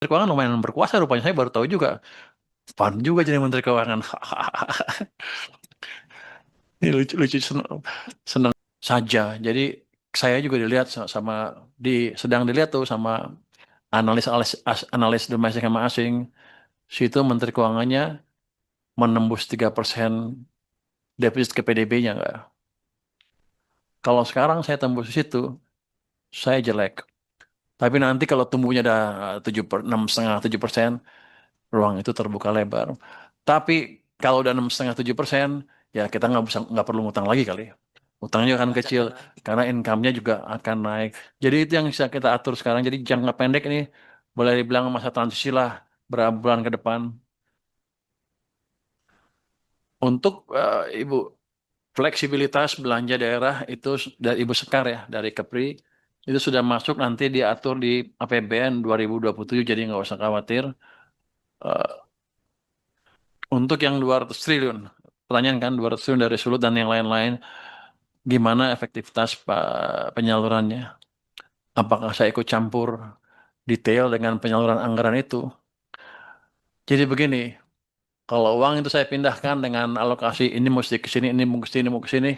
Keuangan lumayan berkuasa rupanya, saya baru tahu juga. Fun juga jadi Menteri Keuangan. Ini lucu-lucu, senang saja. Jadi saya juga dilihat sedang dilihat tuh sama analis domestik sama asing. Situ Menteri Keuangannya menembus 3% defisit ke PDB-nya nggak. Kalau sekarang saya tembus di situ, saya jelek. Tapi nanti kalau tumbuhnya ada 6,5-7%, ruang itu terbuka lebar. Tapi kalau udah 6,5-7%, ya kita nggak perlu ngutang lagi kali. Utangnya akan kecil karena income-nya juga akan naik. Jadi itu yang bisa kita atur sekarang. Jadi jangka pendek ini boleh dibilang masa transisi lah berapa bulan ke depan. Untuk Ibu, fleksibilitas belanja daerah itu dari Ibu Sekar ya, dari Kepri, itu sudah masuk nanti diatur di APBN 2027, jadi nggak usah khawatir. Eh, untuk yang 200 triliun, pertanyaan kan 200 triliun dari Sulut dan yang lain-lain, gimana efektivitas penyalurannya? Apakah saya ikut campur detail dengan penyaluran anggaran itu? Jadi begini, kalau uang itu saya pindahkan dengan alokasi ini mesti ke sini, ini mau ke sini, mau ke sini,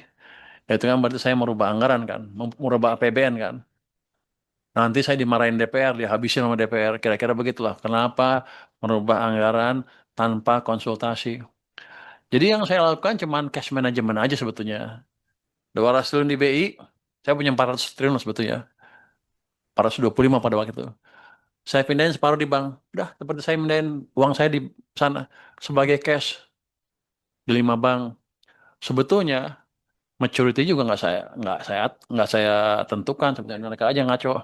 ya itu kan berarti saya merubah anggaran kan, merubah APBN kan. Nanti saya dimarahin DPR, dihabisin sama DPR, kira-kira begitulah. Kenapa merubah anggaran tanpa konsultasi? Jadi yang saya lakukan cuman cash management aja sebetulnya. 200 triliun di BI, saya punya 400 triliun sebetulnya. 425 pada waktu itu. Saya pindahin separuh di bank. Udah, seperti saya pindahin uang saya di sana sebagai cash di 5 bank. Sebetulnya maturity juga nggak saya tentukan, sebenarnya mereka aja ngaco.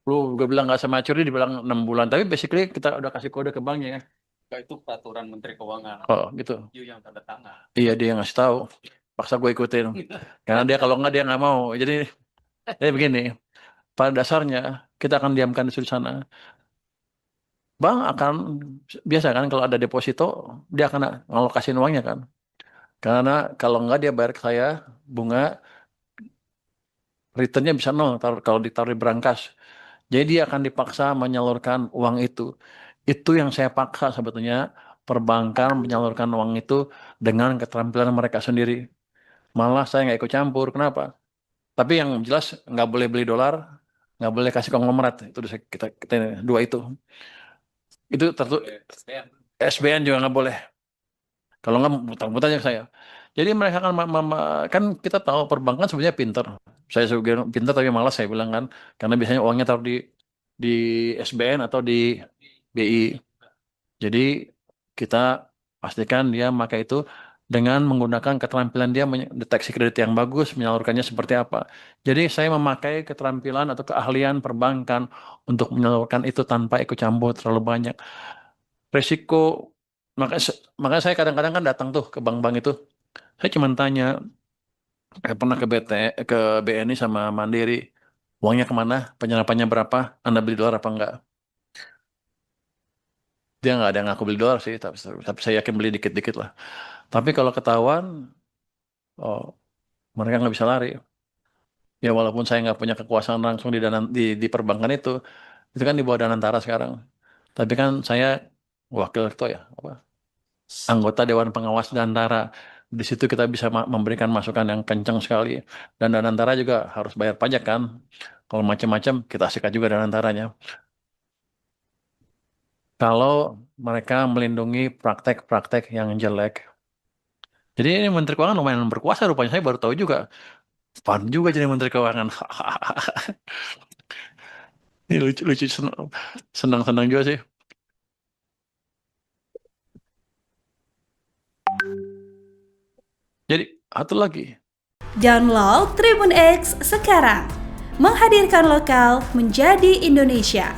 Lu gue bilang nggak sama maturity, dibilang 6 bulan. Tapi basically kita udah kasih kode ke banknya ya. Itu peraturan Menteri Keuangan. Oh gitu. You yang tanda tangan. Iya, dia yang ngasih tahu. Paksa gue ikutin. Karena dia kalau nggak dia nggak mau. Jadi begini. Pada dasarnya kita akan diamkan di sana. Bank akan biasa kan kalau ada deposito dia akan ngalokasin uangnya kan. Karena kalau nggak dia bayar ke saya bunga, returnnya bisa nol kalau ditaruh di brankas. Jadi dia akan dipaksa menyalurkan uang itu. Itu yang saya paksa sebetulnya, perbankan menyalurkan uang itu dengan keterampilan mereka sendiri. Malah saya nggak ikut campur. Kenapa? Tapi yang jelas nggak boleh beli dolar, nggak boleh kasih konglomerat. Itu kita dua itu. Itu SBN juga nggak boleh. Kalau nggak utang-utang aja ke saya. Jadi mereka kan kan kita tahu perbankan sebenarnya pinter. Saya juga pinter tapi malas saya bilang kan, karena biasanya uangnya taruh di SBN atau di BI. Jadi kita pastikan dia pakai itu dengan menggunakan keterampilan dia mendeteksi kredit yang bagus, menyalurkannya seperti apa. Jadi saya memakai keterampilan atau keahlian perbankan untuk menyalurkan itu tanpa ikut campur terlalu banyak. Resiko, makanya, makanya saya kadang-kadang kan datang tuh ke bank-bank itu. Saya cuma tanya, pernah ke BNI sama Mandiri, uangnya kemana, penyerapannya berapa, Anda beli dolar apa enggak? Dia nggak ada yang ngaku beli dolar sih, tapi saya yakin beli dikit-dikit lah. Tapi kalau ketahuan, oh, mereka nggak bisa lari. Ya walaupun saya nggak punya kekuasaan langsung di perbankan itu kan di bawah Danantara sekarang. Tapi kan saya wakil ketua ya, anggota Dewan Pengawas Danantara. Di situ kita bisa memberikan masukan yang kencang sekali. Dan Danantara juga harus bayar pajak kan. Kalau macam-macam kita sikat juga Danantaranya. Kalau mereka melindungi praktek-praktek yang jelek. Jadi ini Menteri Keuangan lumayan berkuasa rupanya. Saya baru tahu juga. Fun juga jadi Menteri Keuangan. Ini lucu-lucu, senang-senang juga sih. Jadi, satu lagi. Download Tribun X sekarang. Menghadirkan lokal menjadi Indonesia.